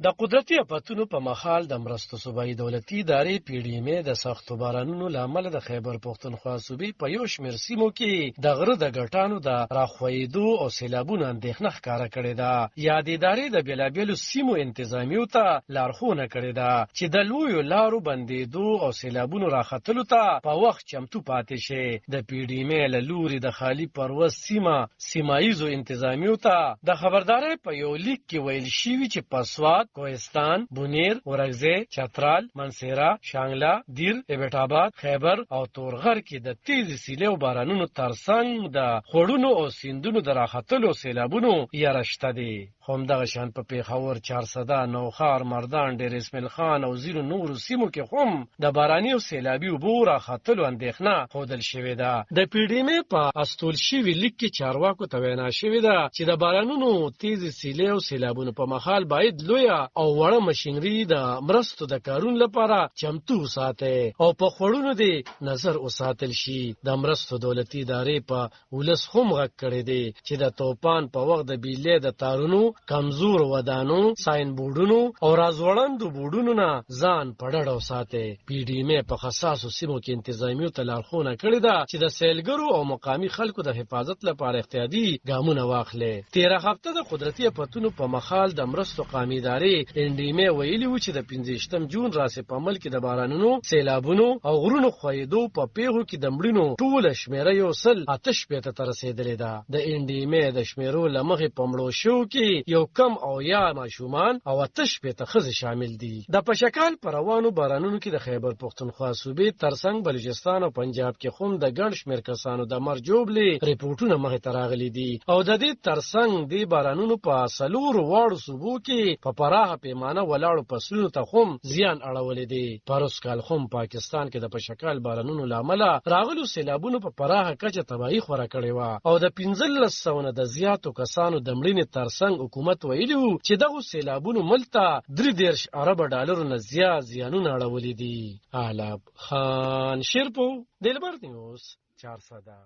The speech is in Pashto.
د قدرتي افتونو په مخال د مرستو صوبایي دولتي ادارې PDMA د سختو بارانونو له امله د خیبر پښتونخوا صوبې په یو شمېر سیمو کې د غره د ګټانو د راخویدو او سیلابونو اندېښنه ښکاره کړې ده. یا د ادارې د بېلابېلو سیمو انتظامیو ته لارښوونه کړې ده چې د لویو لارو بندېدو او سیلابونو راختلو ته په وخت چمتو پاتې شي. د PDMA له لوري د خالي پروز سیماییزو انتظامیو ته د خبردارۍ په یو لیک کې ویل شوي چې په سوات، کوهستان، بونیر، ورغزی، چترال، منصیره، شانګله، دیر، ایبټ آباد، خیبر او تورغر کې د تیزې سیلۍ او بارانونو ترڅنګ د خوړونو او سیندونو د راختلو سیلابونو یره شته دی. خو همدغه شان په پېښور، چارسده، نوښار، مردان، ډېر اسماعیل خان او ځینو نورو سیمو کې هم د باراني او سیلابي اوبو راختلو اندېښنه ښودل شوې ده. د PDMA په استول شوي لیک کې چارواکو ته وینا شوې ده چې د بارانونو، تیزې سیلۍ او سیلابونو په مخال باید لویه او وړه مشینري د مرستو د کارونو لپاره چمتو وساتي او په خوړونو دې نظر وساتل شي. د مرستو دولتي ادارې په ولس هم غږ کړی دی چې د توپان په وخت د بجلۍ د تارونو، کمزور ودانو، ساين بورډونو او رازوړندو بورډونو نه ځان په ډډه وساتي. PDMA په حساسو سیمو کې انتظامیو ته لارښوونه کړې ده چې د سیلګرو او مقامي خلکو د حفاظت لپاره احتیاطي ګامونه واخلي. تېره هفته د قدرتي افتونو په مخال د مرستو قامي ادارې NDMA ویلي و چې د 15 جون راسې په عمل کې د بارانونو، سیلابونو او غرونو ښویېدو په پیښو کې د مړینو ټوله شمېره 188 ته رسېدلې ده. د NDMA د شمېرو له مخې په مړو شوو کې یو کم او یا ماشومان او 88 ښځې شامل دي. د پشکال په روانو بارانونو کې د خیبر پښتونخوا صوبې ترڅنګ بلوچستان او پنجاب کې هم د ګڼ شمېر کسانو د مرګ ژوبلې ریپورټونه مخې ته راغلي دي او د دې ترڅنګ د بارانونو په 4 واړو صوبو کې په پراخه پیمانه ولاړو فصلونو ته هم زیان اړولی دی. پروس کال هم پاکستان کې د پشکال بارانونو له امله راغلو سیلابونو په پراخه کچه تباهي خوره کړې وه او د 1500 نه د زیاتو کسانو د مړینې ترڅنګ حکومت ویلي و چې دغو سیلابونو ملک ته 33 ارب ډالرو نه زیات زیانونه اړولي دي. علب خان شیرپو، دلبر نیوز، 400.